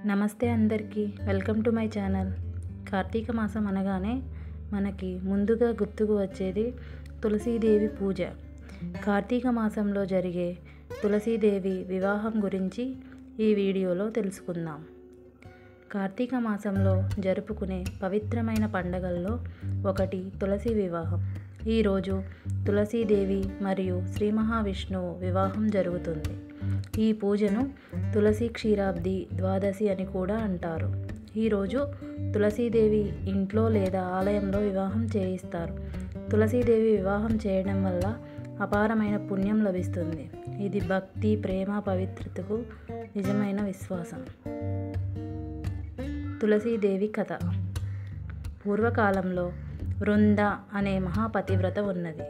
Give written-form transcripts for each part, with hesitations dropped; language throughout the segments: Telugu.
నమస్తే అందరికీ, వెల్కమ్ టు మై ఛానల్. కార్తీక మాసం అనగానే మనకి ముందుగా గుర్తుకు వచ్చేది తులసీదేవి పూజ. కార్తీక మాసంలో జరిగే తులసీదేవి వివాహం గురించి ఈ వీడియోలో తెలుసుకుందాం. కార్తీక మాసంలో జరుపుకునే పవిత్రమైన పండగల్లో ఒకటి తులసి వివాహం. ఈరోజు తులసీదేవి మరియు శ్రీ మహావిష్ణువు వివాహం జరుగుతుంది. ఈ పూజను తులసి క్షీరాబ్ది ద్వాదశి అని కూడా అంటారు. ఈరోజు తులసీదేవి ఇంట్లో లేదా ఆలయంలో వివాహం చేయిస్తారు. తులసీదేవి వివాహం చేయడం వల్ల అపారమైన పుణ్యం లభిస్తుంది. ఇది భక్తి, ప్రేమ, పవిత్రతకు నిజమైన విశ్వాసం. తులసీదేవి కథ. పూర్వకాలంలో వృంద అనే మహాపతివ్రత ఉన్నది.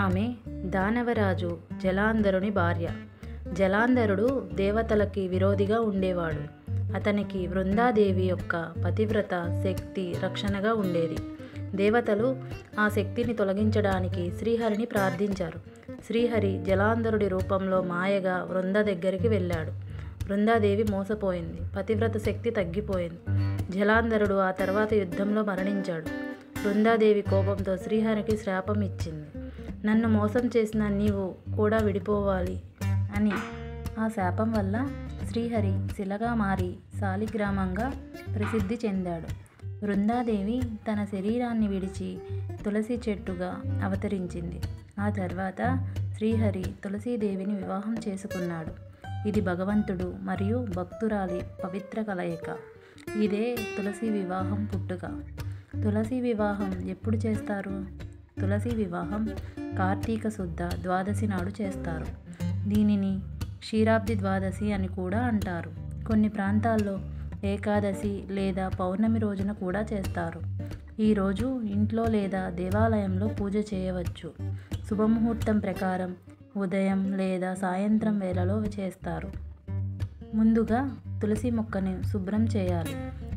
ఆమె దానవరాజు జలాంధరుని భార్య. జలాంధరుడు దేవతలకి విరోధిగా ఉండేవాడు. అతనికి వృందాదేవి యొక్క పతివ్రత శక్తి రక్షణగా ఉండేది. దేవతలు ఆ శక్తిని తొలగించడానికి శ్రీహరిని ప్రార్థించారు. శ్రీహరి జలాంధరుడి రూపంలో మాయగా వృంద దగ్గరికి వెళ్ళాడు. వృందాదేవి మోసపోయింది. పతివ్రత శక్తి తగ్గిపోయింది. జలాంధరుడు ఆ తర్వాత యుద్ధంలో మరణించాడు. వృందాదేవి కోపంతో శ్రీహరికి శాపం ఇచ్చింది. నన్ను మోసం చేసిన నీవు కూడా విడిపోవాలి అని. ఆ శాపం వల్ల శ్రీహరి శిలగా మారి శాలిగ్రామంగా ప్రసిద్ధి చెందాడు. వృందాదేవి తన శరీరాన్ని విడిచి తులసి చెట్టుగా అవతరించింది. ఆ తర్వాత శ్రీహరి తులసీదేవిని వివాహం చేసుకున్నాడు. ఇది భగవంతుడు మరియు భక్తురాలి పవిత్ర కలయిక. ఇదే తులసి వివాహం పుట్టుక. తులసి వివాహం ఎప్పుడు చేస్తారు? తులసి వివాహం కార్తీక శుద్ధ ద్వాదశి నాడు చేస్తారు. దీనిని క్షీరాబ్ది ద్వాదశి అని కూడా అంటారు. కొన్ని ప్రాంతాల్లో ఏకాదశి లేదా పౌర్ణమి రోజున కూడా చేస్తారు. ఈరోజు ఇంట్లో లేదా దేవాలయంలో పూజ చేయవచ్చు. శుభముహూర్తం ప్రకారం ఉదయం లేదా సాయంత్రం వేళలో చేస్తారు. ముందుగా తులసి మొక్కని శుభ్రం చేయాలి.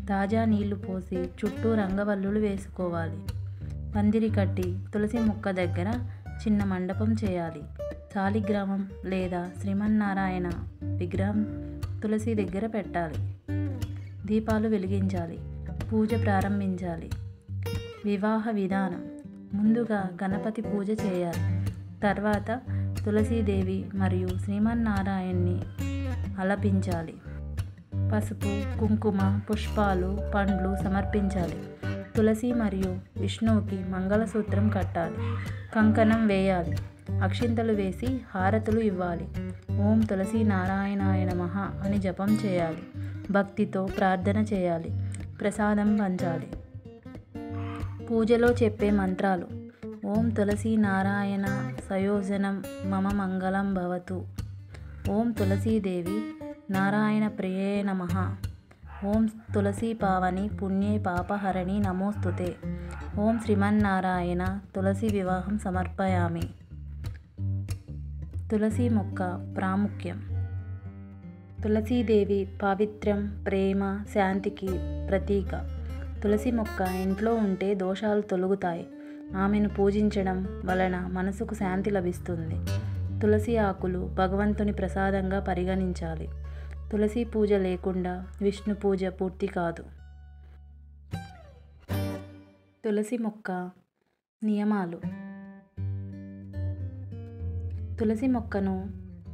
తాజా నీళ్లు పోసి చుట్టూ రంగవల్లులు వేసుకోవాలి. పందిరి కట్టి తులసి మొక్క దగ్గర చిన్న మండపం చేయాలి. శాలిగ్రామం లేదా శ్రీమన్నారాయణ విగ్రహం తులసి దగ్గర పెట్టాలి. దీపాలు వెలిగించాలి. పూజ ప్రారంభించాలి. వివాహ విధానం. ముందుగా గణపతి పూజ చేయాలి. తర్వాత తులసీదేవి మరియు శ్రీమన్నారాయణ్ణి ఆలపించాలి. పసుపు, కుంకుమ, పుష్పాలు, పండ్లు సమర్పించాలి. తులసి మరియు విష్ణువుకి మంగళసూత్రం కట్టాలి. కంకణం వేయాలి. అక్షింతలు వేసి హారతులు ఇవ్వాలి. ఓం తులసి నారాయణాయ నమః అని జపం చేయాలి. భక్తితో ప్రార్థన చేయాలి. ప్రసాదం పంచాలి. పూజలో చెప్పే మంత్రాలు: ఓం తులసి నారాయణ సయోజనం మమ మంగళం భవతు. ఓం తులసీదేవి నారాయణ ప్రియే నమః. ఓం తులసీ పావని పుణ్యే పాపహరణి నమోస్తుతే. ఓం శ్రీమన్నారాయణ తులసి వివాహం సమర్పయామి. తులసి మొక్క ప్రాముఖ్యం. తులసీదేవి పావిత్ర్యం, ప్రేమ, శాంతికి ప్రతీక. తులసి మొక్క ఇంట్లో ఉంటే దోషాలు తొలగుతాయి. ఆమెను పూజించడం వలన మనసుకు శాంతి లభిస్తుంది. తులసి ఆకులు భగవంతుని ప్రసాదంగా పరిగణించాలి. తులసి పూజ లేకుండా విష్ణు పూజ పూర్తి కాదు. తులసి మొక్క నియమాలు. తులసి మొక్కను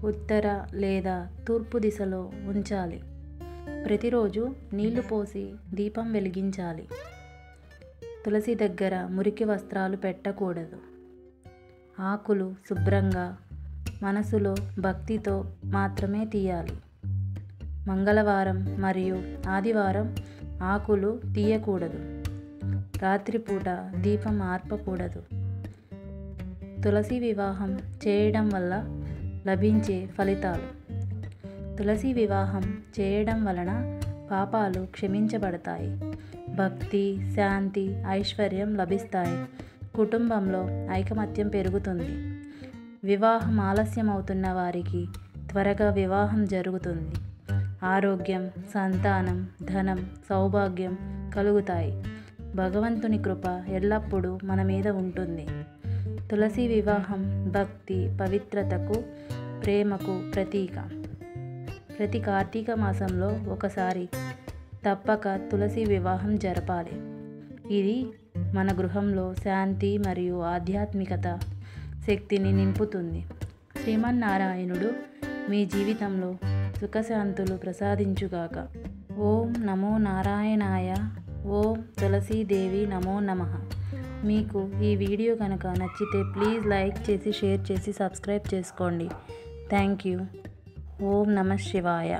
ఉత్తర లేదా తూర్పు దిశలో ఉంచాలి. ప్రతిరోజు నీళ్లు పోసి దీపం వెలిగించాలి. తులసి దగ్గర మురికి వస్త్రాలు పెట్టకూడదు. ఆకులు శుభ్రంగా మనసులో భక్తితో మాత్రమే తీయాలి. మంగళవారం మరియు ఆదివారం ఆకులు తీయకూడదు. రాత్రిపూట దీపం ఆర్పకూడదు. తులసి వివాహం చేయడం వల్ల లభించే ఫలితాలు. తులసి వివాహం చేయడం వలన పాపాలు క్షమించబడతాయి. భక్తి, శాంతి, ఐశ్వర్యం లభిస్తాయి. కుటుంబంలో ఐకమత్యం పెరుగుతుంది. వివాహం ఆలస్యం అవుతున్న వారికి త్వరగా వివాహం జరుగుతుంది. ఆరోగ్యం, సంతానం, ధనం, సౌభాగ్యం కలుగుతాయి. భగవంతుని కృప ఎల్లప్పుడూ మన మీద ఉంటుంది. తులసి వివాహం భక్తి, పవిత్రతకు, ప్రేమకు ప్రతీక. ప్రతి కార్తీక మాసంలో ఒకసారి తప్పక తులసి వివాహం జరపాలి. ఇది మన గృహంలో శాంతి మరియు ఆధ్యాత్మికత శక్తిని నింపుతుంది. శ్రీమన్నారాయణుడు మీ జీవితంలో సుఖశాంతులు ప్రసాదించుగాక. ఓం నమో నారాయణాయ. ఓం తులసీదేవి నమో నమః. మీకు ఈ వీడియో కనుక నచ్చితే ప్లీజ్ లైక్ చేసి, షేర్ చేసి, సబ్స్క్రైబ్ చేసుకోండి. Thank you. ఓం నమః శివాయ.